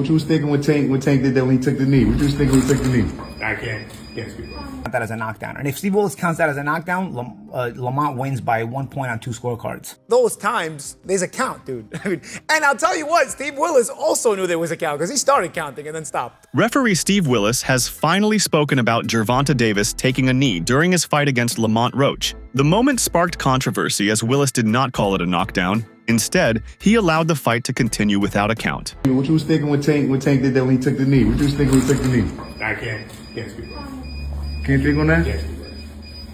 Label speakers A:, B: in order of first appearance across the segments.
A: what you was thinking when Tank did that when he took the knee? What you was thinking when he took the knee?
B: I can't speak on it.
C: That as a knockdown. And if Steve Willis counts that as a knockdown, Lamont wins by 1 point on 2 scorecards.
D: Those times, there's a count, dude. I mean, and I'll tell you what, Steve Willis also knew there was a count because he started counting and then stopped.
E: Referee Steve Willis has finally spoken about Gervonta Davis taking a knee during his fight against Lamont Roach. The moment sparked controversy as Willis did not call it a knockdown. Instead, he allowed the fight to continue without a count.
A: What you was thinking when Tank did that when he took the knee? What you was thinking when he took the knee?
B: I can't speak on it.
A: Can't speak on that?
B: Can't speak on it.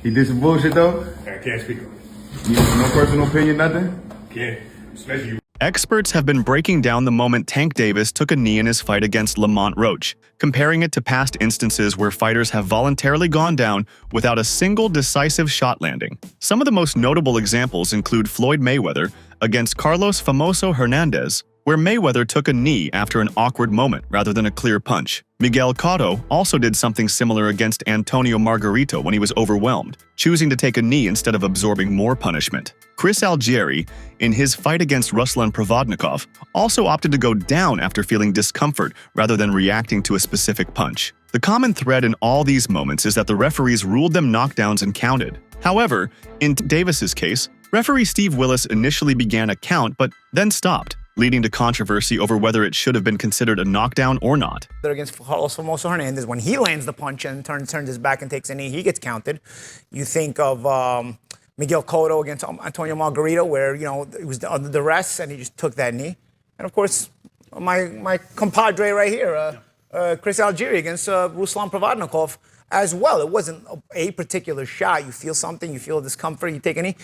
A: He did some bullshit though?
B: I can't speak on it.
A: You have no personal opinion, nothing?
B: Can't, especially you.
E: Experts have been breaking down the moment Tank Davis took a knee in his fight against Lamont Roach, comparing it to past instances where fighters have voluntarily gone down without a single decisive shot landing. Some of the most notable examples include Floyd Mayweather against Carlos Famoso Hernandez, where Mayweather took a knee after an awkward moment rather than a clear punch. Miguel Cotto also did something similar against Antonio Margarito when he was overwhelmed, choosing to take a knee instead of absorbing more punishment. Chris Algieri, in his fight against Ruslan Provodnikov, also opted to go down after feeling discomfort rather than reacting to a specific punch. The common thread in all these moments is that the referees ruled them knockdowns and counted. However, in Davis's case, referee Steve Willis initially began a count but then stopped, leading to controversy over whether it should have been considered a knockdown or not.
D: Against Carlos Famoso Hernandez, when he lands the punch and turns his back and takes a knee, he gets counted. You think of Miguel Cotto against Antonio Margarito, where, you know, it was under duress and he just took that knee. And of course, my compadre right here, Chris Algieri against Ruslan Provodnikov as well. It wasn't a particular shot. You feel something, you feel discomfort, you take a knee.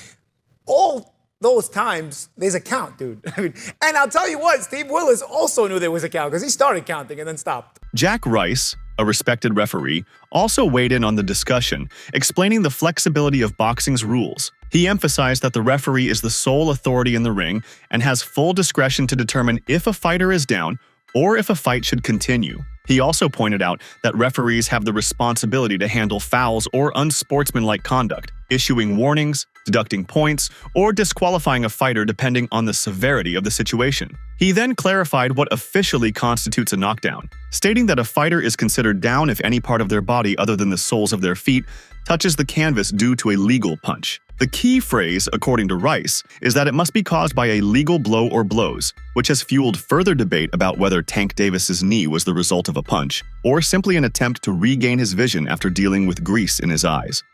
D: All those times, there's a count, dude. I mean, and I'll tell you what, Steve Willis also knew there was a count because he started counting and then stopped.
E: Jack Rice, a respected referee, also weighed in on the discussion, explaining the flexibility of boxing's rules. He emphasized that the referee is the sole authority in the ring and has full discretion to determine if a fighter is down or if a fight should continue. He also pointed out that referees have the responsibility to handle fouls or unsportsmanlike conduct, issuing warnings, deducting points, or disqualifying a fighter depending on the severity of the situation. He then clarified what officially constitutes a knockdown, stating that a fighter is considered down if any part of their body other than the soles of their feet touches the canvas due to a legal punch. The key phrase, according to Rice, is that it must be caused by a legal blow or blows, which has fueled further debate about whether Tank Davis's knee was the result of a punch, or simply an attempt to regain his vision after dealing with grease in his eyes.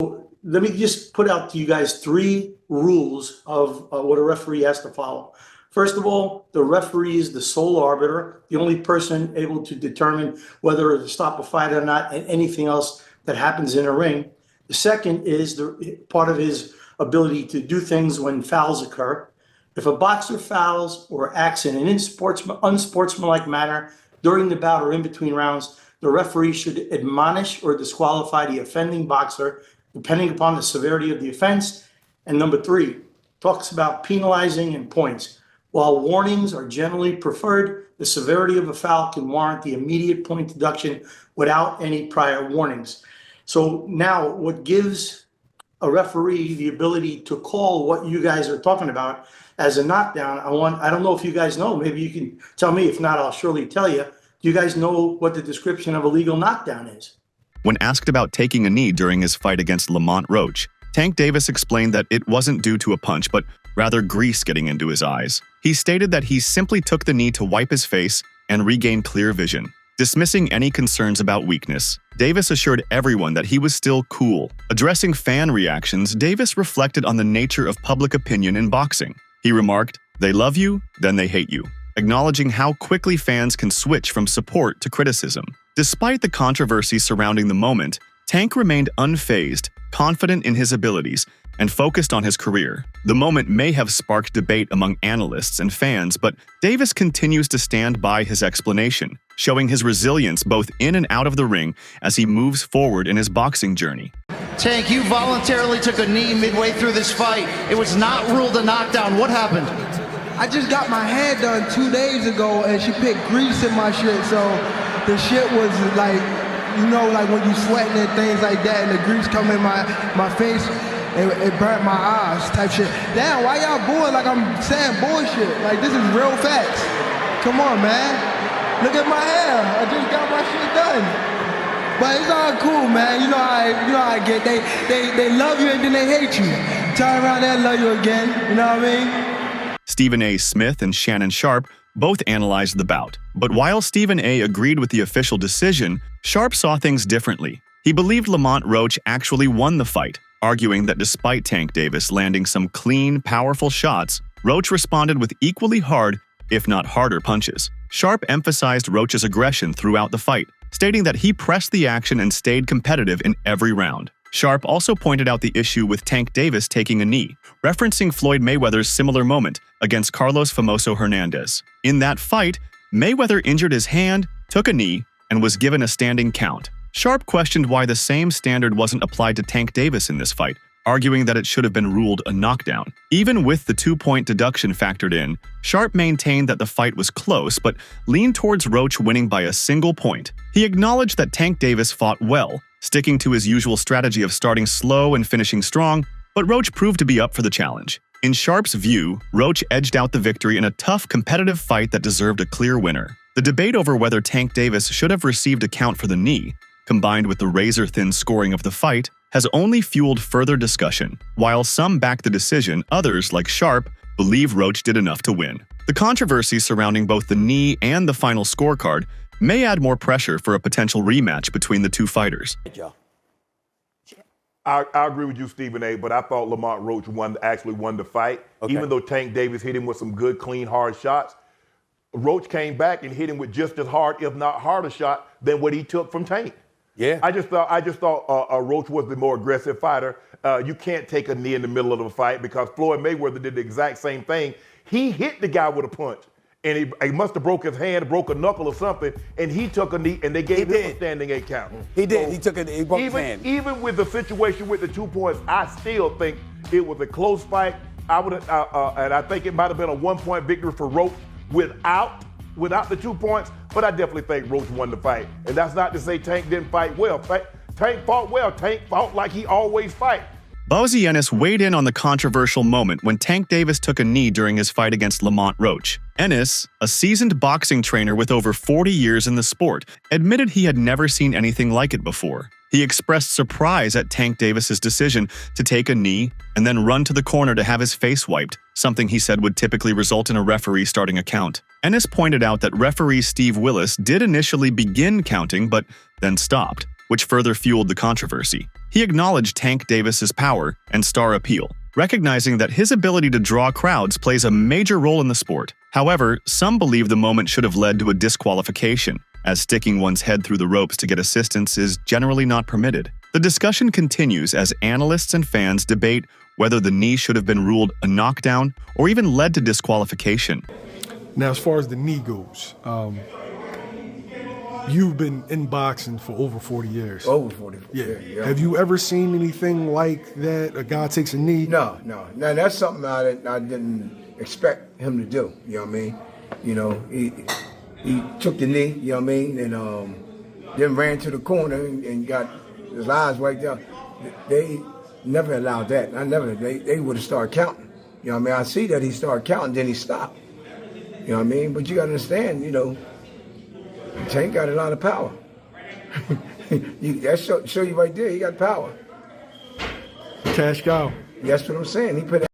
F: Let me just put out to you guys 3 rules of what a referee has to follow. First of all, the referee is the sole arbiter, the only person able to determine whether to stop a fight or not, and anything else that happens in a ring. The second is part of his ability to do things when fouls occur. If a boxer fouls or acts in an unsportsmanlike manner during the bout or in between rounds, the referee should admonish or disqualify the offending boxer depending upon the severity of the offense. And number 3, talks about penalizing and points. While warnings are generally preferred, the severity of a foul can warrant the immediate point deduction without any prior warnings. So now what gives a referee the ability to call what you guys are talking about as a knockdown, I don't know if you guys know, maybe you can tell me, if not, I'll surely tell you. Do you guys know what the description of a legal knockdown is?
E: When asked about taking a knee during his fight against Lamont Roach, Tank Davis explained that it wasn't due to a punch, but rather grease getting into his eyes. He stated that he simply took the knee to wipe his face and regain clear vision. Dismissing any concerns about weakness, Davis assured everyone that he was still cool. Addressing fan reactions, Davis reflected on the nature of public opinion in boxing. He remarked, "They love you, then they hate you," acknowledging how quickly fans can switch from support to criticism. Despite the controversy surrounding the moment, Tank remained unfazed, confident in his abilities, and focused on his career. The moment may have sparked debate among analysts and fans, but Davis continues to stand by his explanation, showing his resilience both in and out of the ring as he moves forward in his boxing journey.
G: Tank, you voluntarily took a knee midway through this fight. It was not ruled a knockdown. What happened?
H: I just got my hair done 2 days ago and she put grease in my shit, so the shit was like, you know, like when you sweating and things like that and the grease come in my face, it burnt my eyes type shit. Damn, why y'all booing like I'm saying bullshit? Like, this is real facts. Come on, man. Look at my hair. I just got my shit done. But it's all cool, man. You know how I get. They love you and then they hate you. Turn around and love you again. You know what I mean?
E: Stephen A. Smith and Shannon Sharp both analyzed the bout. But while Stephen A. agreed with the official decision, Sharp saw things differently. He believed Lamont Roach actually won the fight, arguing that despite Tank Davis landing some clean, powerful shots, Roach responded with equally hard, if not harder, punches. Sharp emphasized Roach's aggression throughout the fight, stating that he pressed the action and stayed competitive in every round. Sharp also pointed out the issue with Tank Davis taking a knee, referencing Floyd Mayweather's similar moment against Carlos Famoso Hernandez. In that fight, Mayweather injured his hand, took a knee, and was given a standing count. Sharp questioned why the same standard wasn't applied to Tank Davis in this fight, arguing that it should have been ruled a knockdown. Even with the 2-point deduction factored in, Sharp maintained that the fight was close but leaned towards Roach winning by a single point. He acknowledged that Tank Davis fought well, sticking to his usual strategy of starting slow and finishing strong, but Roach proved to be up for the challenge. In Sharp's view, Roach edged out the victory in a tough, competitive fight that deserved a clear winner. The debate over whether Tank Davis should have received a count for the knee, combined with the razor-thin scoring of the fight, has only fueled further discussion. While some back the decision, others, like Sharp, believe Roach did enough to win. The controversy surrounding both the knee and the final scorecard may add more pressure for a potential rematch between the two fighters.
I: I agree with you, Stephen A., but I thought Lamont Roach actually won the fight. Okay. Even though Tank Davis hit him with some good, clean, hard shots, Roach came back and hit him with just as hard, if not harder shot than what he took from Tank.
J: Yeah.
I: I just thought Roach was the more aggressive fighter. You can't take a knee in the middle of the fight because Floyd Mayweather did the exact same thing. He hit the guy with a punch, and he must have broke his hand, broke a knuckle or something, and he took a knee, and they gave him a standing 8 count.
J: He did. So he broke his hand.
I: Even with the situation with the 2 points, I still think it was a close fight. And I think it might have been a 1-point victory for Roach without the 2 points, but I definitely think Roach won the fight. And that's not to say Tank didn't fight well. Tank fought well. Tank fought like he always fight.
E: Buzzy Ennis weighed in on the controversial moment when Tank Davis took a knee during his fight against Lamont Roach. Ennis, a seasoned boxing trainer with over 40 years in the sport, admitted he had never seen anything like it before. He expressed surprise at Tank Davis's decision to take a knee and then run to the corner to have his face wiped, something he said would typically result in a referee starting a count. Ennis pointed out that referee Steve Willis did initially begin counting but then stopped, which further fueled the controversy. He acknowledged Tank Davis's power and star appeal, recognizing that his ability to draw crowds plays a major role in the sport. However, some believe the moment should have led to a disqualification, as sticking one's head through the ropes to get assistance is generally not permitted. The discussion continues as analysts and fans debate whether the knee should have been ruled a knockdown or even led to disqualification.
K: Now, as far as the knee goes, you've been in boxing for over 40 years.
L: Over 40.
K: Yeah. Have you ever seen anything like that? A guy takes a knee?
L: No. Now, that's something I didn't expect him to do. You know what I mean? You know, he took the knee, you know what I mean, and then ran to the corner and got his eyes wiped out. They never allowed that. They would have started counting. You know what I mean? I see that he started counting, then he stopped. You know what I mean? But you got to understand, you know, Tank got a lot of power. That show you right there, he got power.
K: Cash cow.
L: That's what I'm saying. He put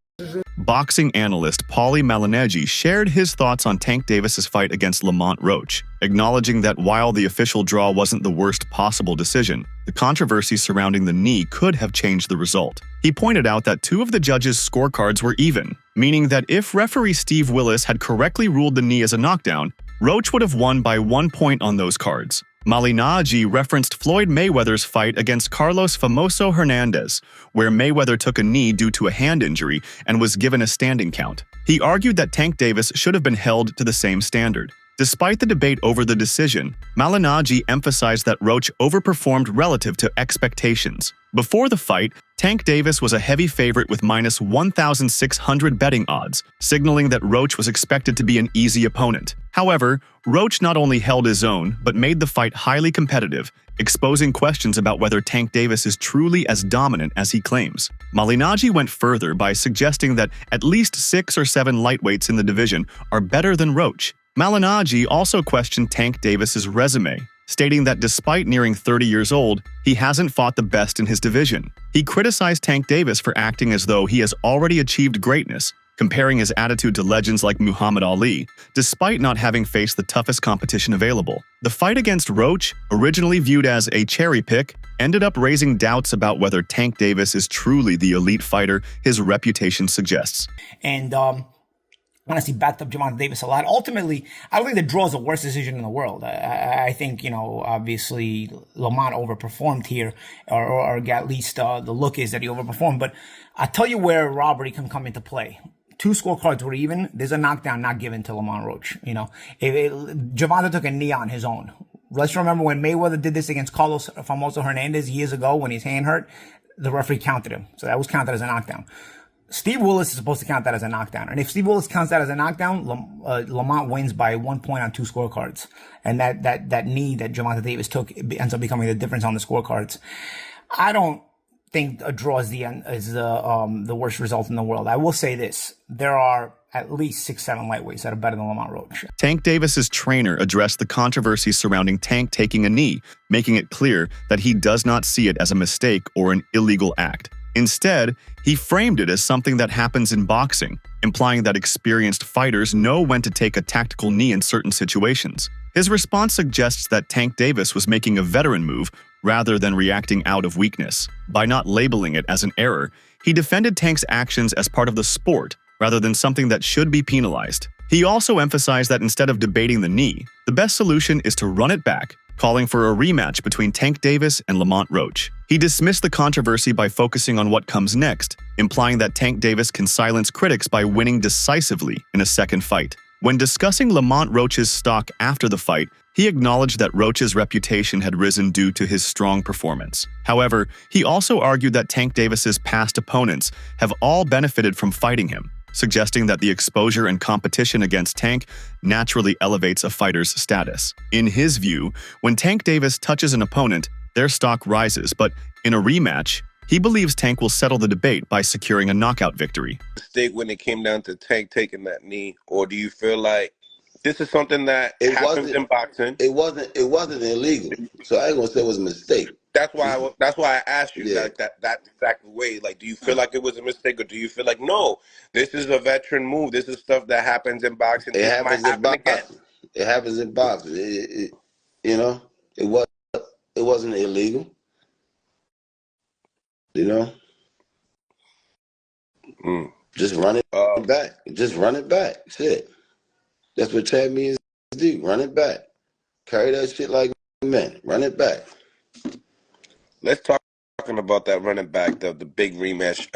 E: Boxing analyst Paulie Malignaggi shared his thoughts on Tank Davis's fight against Lamont Roach, acknowledging that while the official draw wasn't the worst possible decision, the controversy surrounding the knee could have changed the result. He pointed out that 2 of the judges' scorecards were even, meaning that if referee Steve Willis had correctly ruled the knee as a knockdown, Roach would have won by 1 point on those cards. Malignaggi referenced Floyd Mayweather's fight against Carlos Famoso Hernandez, where Mayweather took a knee due to a hand injury and was given a standing count. He argued that Tank Davis should have been held to the same standard. Despite the debate over the decision, Malignaggi emphasized that Roach overperformed relative to expectations. Before the fight, Tank Davis was a heavy favorite with minus 1,600 betting odds, signaling that Roach was expected to be an easy opponent. However, Roach not only held his own, but made the fight highly competitive, exposing questions about whether Tank Davis is truly as dominant as he claims. Malignaggi went further by suggesting that at least 6 or 7 lightweights in the division are better than Roach. Malignaggi also questioned Tank Davis's resume, stating that despite nearing 30 years old, he hasn't fought the best in his division. He criticized Tank Davis for acting as though he has already achieved greatness, comparing his attitude to legends like Muhammad Ali, despite not having faced the toughest competition available. The fight against Roach, originally viewed as a cherry pick, ended up raising doubts about whether Tank Davis is truly the elite fighter his reputation suggests.
C: And honestly backed up Gervonta Davis a lot. Ultimately, I don't think the draw is the worst decision in the world. I think, obviously Lamont overperformed here, or at least the look is that he overperformed. But I'll tell you where robbery can come into play. 2 scorecards were even. There's a knockdown not given to Lamont Roach. Gervonta took a knee on his own. Let's remember when Mayweather did this against Carlos Famoso Hernandez years ago when his hand hurt, the referee counted him. So that was counted as a knockdown. Steve Willis is supposed to count that as a knockdown. And if Steve Willis counts that as a knockdown, Lamont wins by 1 point on 2 scorecards. And that knee that Gervonta Davis took ends up becoming the difference on the scorecards. I don't think a draw is the worst result in the world. I will say this. There are at least 6-7 lightweights that are better than Lamont Roach.
E: Tank Davis's trainer addressed the controversy surrounding Tank taking a knee, making it clear that he does not see it as a mistake or an illegal act. Instead, he framed it as something that happens in boxing, implying that experienced fighters know when to take a tactical knee in certain situations. His response suggests that Tank Davis was making a veteran move rather than reacting out of weakness. By not labeling it as an error, he defended Tank's actions as part of the sport rather than something that should be penalized. He also emphasized that instead of debating the knee, the best solution is to run it back, calling for a rematch between Tank Davis and Lamont Roach. He dismissed the controversy by focusing on what comes next, implying that Tank Davis can silence critics by winning decisively in a second fight. When discussing Lamont Roach's stock after the fight, he acknowledged that Roach's reputation had risen due to his strong performance. However, he also argued that Tank Davis's past opponents have all benefited from fighting him, suggesting that the exposure and competition against Tank naturally elevates a fighter's status. In his view, when Tank Davis touches an opponent, their stock rises, but in a rematch, he believes Tank will settle the debate by securing a knockout victory.
M: Mistake when it came down to Tank taking that knee, or do you feel like this is something that happens in boxing?
N: It wasn't illegal, so I ain't gonna say it was a mistake.
M: That's why I asked you that exact way. Like, do you feel like it was a mistake, or do you feel like no, this is a veteran move? This is stuff that happens in boxing.
N: It happens in boxing. It happens in boxing. It wasn't illegal. Just run it back. Just run it back. Shit. That's what champions do. Run it back. Carry that shit like men. Run it back.
M: Let's talking about that running back, the big rematch.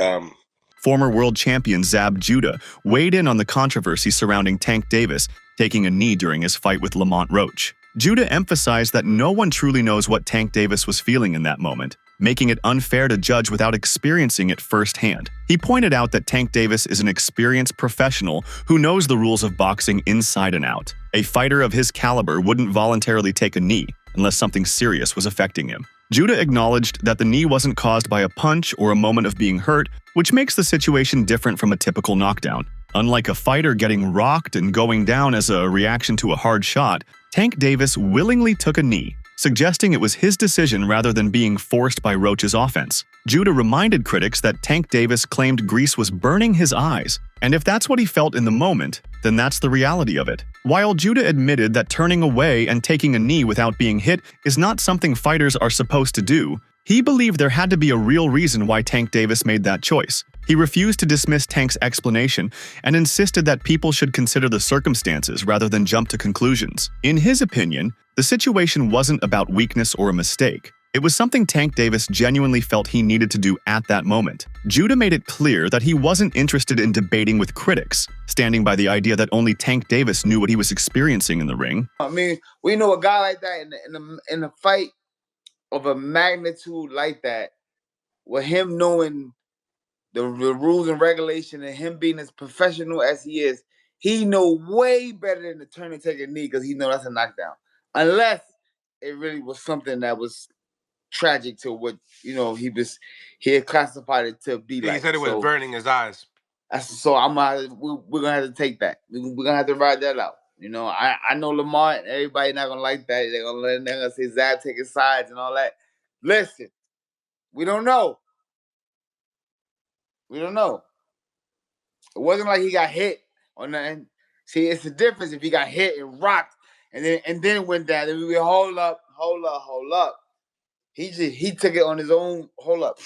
E: Former world champion Zab Judah weighed in on the controversy surrounding Tank Davis taking a knee during his fight with Lamont Roach. Judah emphasized that no one truly knows what Tank Davis was feeling in that moment, making it unfair to judge without experiencing it firsthand. He pointed out that Tank Davis is an experienced professional who knows the rules of boxing inside and out. A fighter of his caliber wouldn't voluntarily take a knee unless something serious was affecting him. Judah acknowledged that the knee wasn't caused by a punch or a moment of being hurt, which makes the situation different from a typical knockdown. Unlike a fighter getting rocked and going down as a reaction to a hard shot, Tank Davis willingly took a knee, suggesting it was his decision rather than being forced by Roach's offense. Judah reminded critics that Tank Davis claimed grease was burning his eyes, and if that's what he felt in the moment, then that's the reality of it. While Judah admitted that turning away and taking a knee without being hit is not something fighters are supposed to do, he believed there had to be a real reason why Tank Davis made that choice. He refused to dismiss Tank's explanation and insisted that people should consider the circumstances rather than jump to conclusions. In his opinion, the situation wasn't about weakness or a mistake. It was something Tank Davis genuinely felt he needed to do at that moment. Judah made it clear that he wasn't interested in debating with critics, standing by the idea that only Tank Davis knew what he was experiencing in the ring.
O: I mean, we know a guy like that in a fight of a magnitude like that, with him knowing the rules and regulation and him being as professional as he is, he know way better than to turn and take a knee because he know that's a knockdown. Unless it really was something that was tragic to what he had classified it to be.
J: He said it was burning his eyes.
O: So we're gonna have to take that. We're gonna have to ride that out. You know, I know Lamont. Everybody not gonna like that. They're gonna say Zab taking sides and all that. Listen, we don't know. We don't know. It wasn't like he got hit or nothing. See, it's the difference if he got hit and rocked and then went down. Then we would hold up. He took it on his own. Hold up.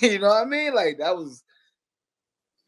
O: You know what I mean? Like that was.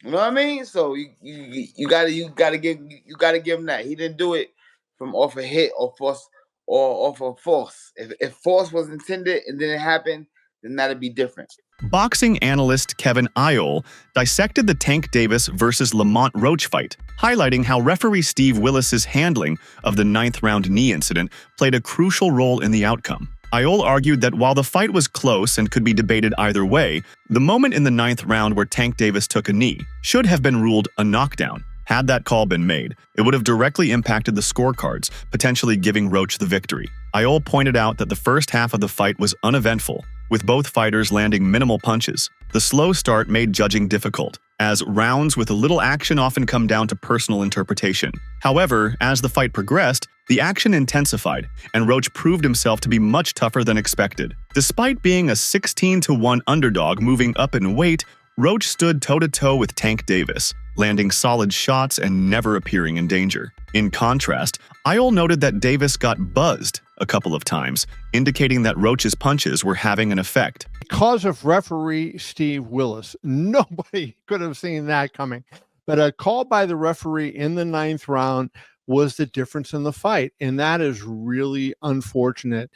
O: You know what I mean? So you gotta give him that. He didn't do it from off a hit or force or off of force. If force was intended and then it happened, then that'd be different.
E: Boxing analyst Kevin Iole dissected the Tank Davis versus Lamont Roach fight, highlighting how referee Steve Willis's handling of the 9th round knee incident played a crucial role in the outcome. Iole argued that while the fight was close and could be debated either way, the moment in the 9th round where Tank Davis took a knee should have been ruled a knockdown. Had that call been made, it would have directly impacted the scorecards, potentially giving Roach the victory. Iole pointed out that the first half of the fight was uneventful, with both fighters landing minimal punches. The slow start made judging difficult, as rounds with a little action often come down to personal interpretation. However, as the fight progressed, the action intensified, and Roach proved himself to be much tougher than expected. Despite being a 16-1 underdog moving up in weight, Roach stood toe-to-toe with Tank Davis, landing solid shots and never appearing in danger. In contrast, Iole noted that Davis got buzzed a couple of times, indicating that Roach's punches were having an effect.
P: Because of referee Steve Willis, nobody could have seen that coming. But a call by the referee in the 9th round was the difference in the fight, and that is really unfortunate.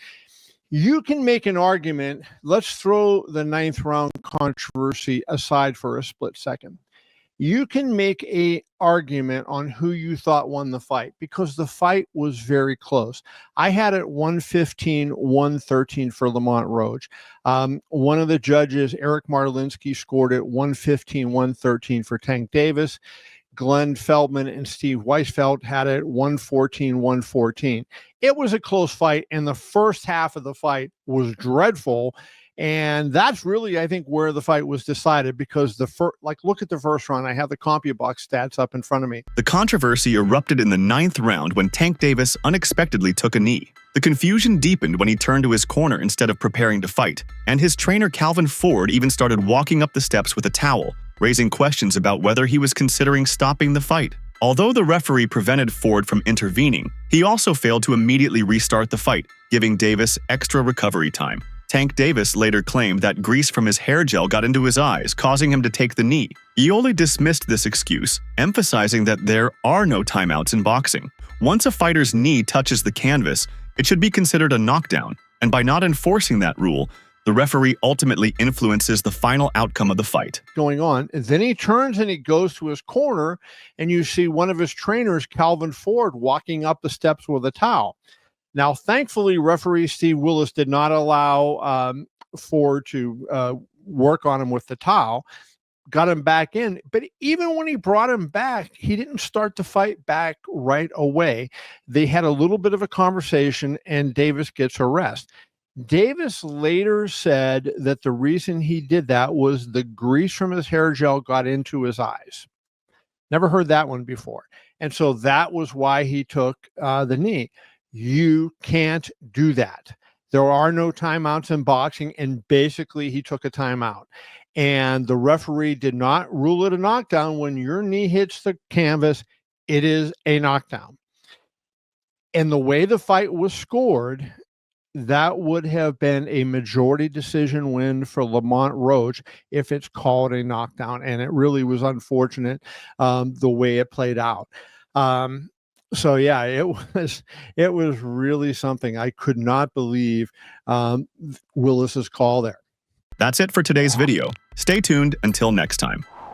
P: You can make an argument. Let's throw the 9th round controversy aside for a split second. You can make a argument on who you thought won the fight because the fight was very close. I had it 115-113 for Lamont Roach. One of the judges, Eric Marlinsky, scored it 115-113 for Tank Davis. Glenn Feldman and Steve Weisfeld had it 114-114. It was a close fight, and the first half of the fight was dreadful. And that's really, I think, where the fight was decided because look at the first round. I have the CompuBox stats up in front of me.
E: The controversy erupted in the 9th round when Tank Davis unexpectedly took a knee. The confusion deepened when he turned to his corner instead of preparing to fight, and his trainer Calvin Ford even started walking up the steps with a towel, raising questions about whether he was considering stopping the fight. Although the referee prevented Ford from intervening, he also failed to immediately restart the fight, giving Davis extra recovery time. Tank Davis later claimed that grease from his hair gel got into his eyes, causing him to take the knee. Iole dismissed this excuse, emphasizing that there are no timeouts in boxing. Once a fighter's knee touches the canvas, it should be considered a knockdown, and by not enforcing that rule, the referee ultimately influences the final outcome of the fight.
P: Going on, and then he turns and he goes to his corner, and you see one of his trainers, Calvin Ford, walking up the steps with a towel. Now, thankfully, referee Steve Willis did not allow Ford to work on him with the towel, got him back in. But even when he brought him back, he didn't start the fight back right away. They had a little bit of a conversation, and Davis gets a rest. Davis later said that the reason he did that was the grease from his hair gel got into his eyes. Never heard that one before. And so that was why he took the knee. You can't do that. There are no timeouts in boxing, and basically he took a timeout. And the referee did not rule it a knockdown. When your knee hits the canvas, it is a knockdown. And the way the fight was scored, that would have been a majority decision win for Lamont Roach if it's called a knockdown. And it really was unfortunate the way it played out. So yeah, it was really something. I could not believe Willis's call there.
E: That's it for today's video. Stay tuned until next time.